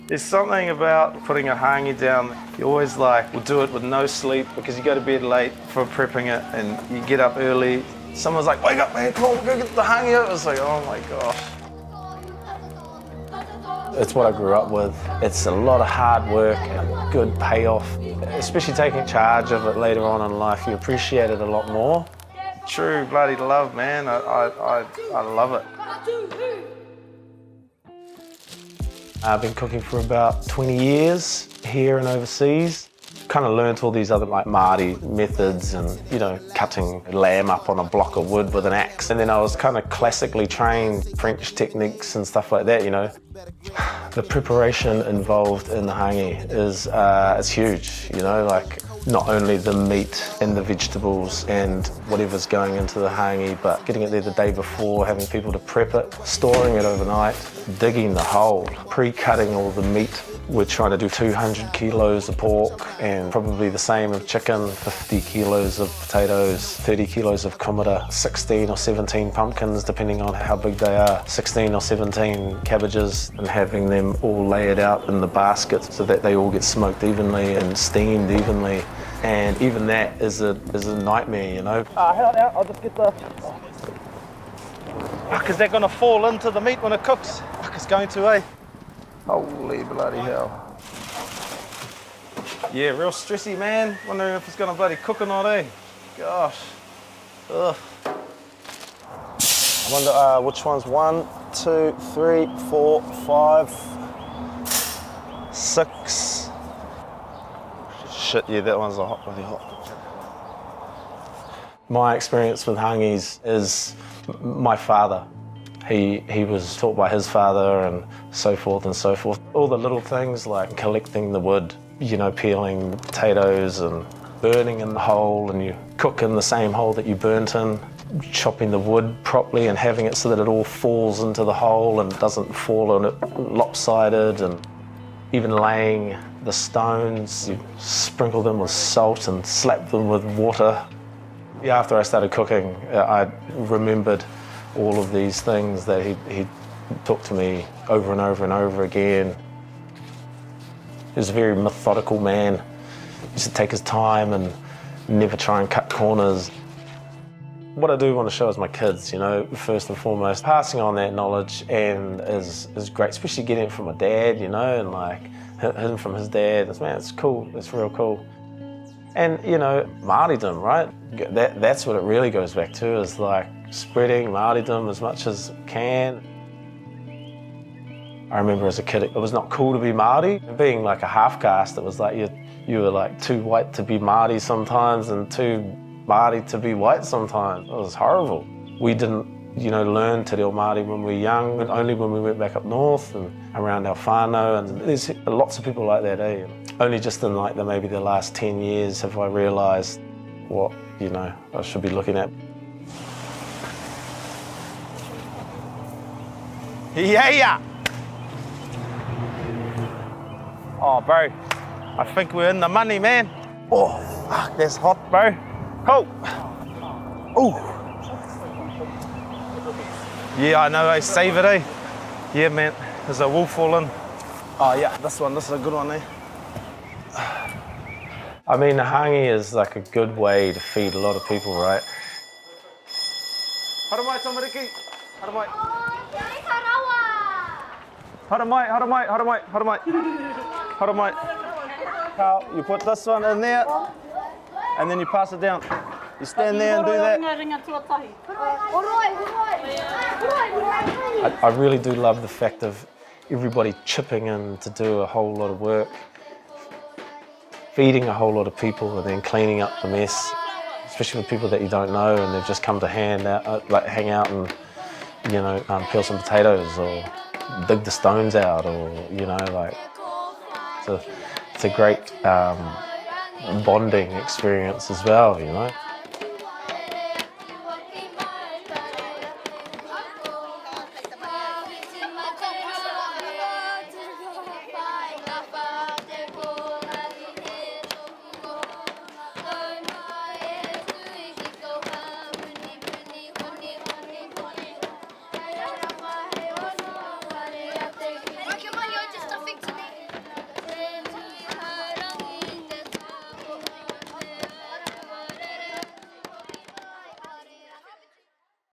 There's something about putting a hāngī down. You always will do it with no sleep because you go to bed late for prepping it and you get up early. Someone's like, wake up man, come on, go get the hāngī out. It's like, oh my gosh. It's what I grew up with. It's a lot of hard work and good payoff. Especially taking charge of it later on in life, you appreciate it a lot more. True bloody love, man. I love it. I've been cooking for about 20 years here and overseas. Kind of learnt all these other Māori methods and, cutting lamb up on a block of wood with an axe. And then I was kind of classically trained French techniques and stuff like that, The preparation involved in the hāngī is huge, not only the meat and the vegetables and whatever's going into the hāngī, but getting it there the day before, having people to prep it, storing it overnight, digging the hole, pre-cutting all the meat. We're trying to do 200 kilos of pork and probably the same of chicken, 50 kilos of potatoes, 30 kilos of kumara, 16 or 17 pumpkins, depending on how big they are, 16 or 17 cabbages, and having them all laid out in the basket so that they all get smoked evenly and steamed evenly. And even that is a nightmare, I'll just get the... Because they're going to fall into the meat when it cooks. It's going to, eh? Holy bloody hell. Yeah, real stressy, man. Wondering if it's gonna bloody cook or not, eh? Gosh. Ugh. I wonder which one's 1, 2, 3, 4, 5, 6. Shit, yeah, that one's bloody hot. My experience with hāngīs is my father. He was taught by his father and so forth and so forth. All the little things like collecting the wood, peeling the potatoes and burning in the hole, and you cook in the same hole that you burnt in, chopping the wood properly and having it so that it all falls into the hole and doesn't fall on it lopsided, and even laying the stones, you sprinkle them with salt and slap them with water. Yeah, after I started cooking, I remembered all of these things that he talked to me over and over and over again. He was a very methodical man. He used to take his time and never try and cut corners. What I do want to show is my kids, first and foremost. Passing on that knowledge and is great, especially getting it from my dad, and him from his dad. Man, it's cool, it's real cool. And, Māoridom, right? That's what it really goes back to, is spreading Māoridom as much as can. I remember as a kid, it was not cool to be Māori. Being a half caste, it was you were too white to be Māori sometimes and too Māori to be white sometimes. It was horrible. We didn't, learn te reo Māori when we were young, and only when we went back up north and around our whānau, and there's lots of people like that, eh? Only just in maybe the last 10 years have I realised what, I should be looking at. Yeah! Oh, bro, I think we're in the money, man. Oh, fuck, that's hot, bro. Oh. Ooh. Yeah, I know, eh? Save it, eh? Yeah, man, there's a wolf falling. Oh, yeah, this is a good one, eh? I mean, the hāngī is a good way to feed a lot of people, right? Haramai, tamariki. Haramai. Haramai. Carl, you put this one in there, and then you pass it down. You stand there and do that. I really do love the fact of everybody chipping in to do a whole lot of work, feeding a whole lot of people and then cleaning up the mess, especially with people that you don't know and they've just come to hang out and peel some potatoes or dig the stones out, or it's a great bonding experience as well,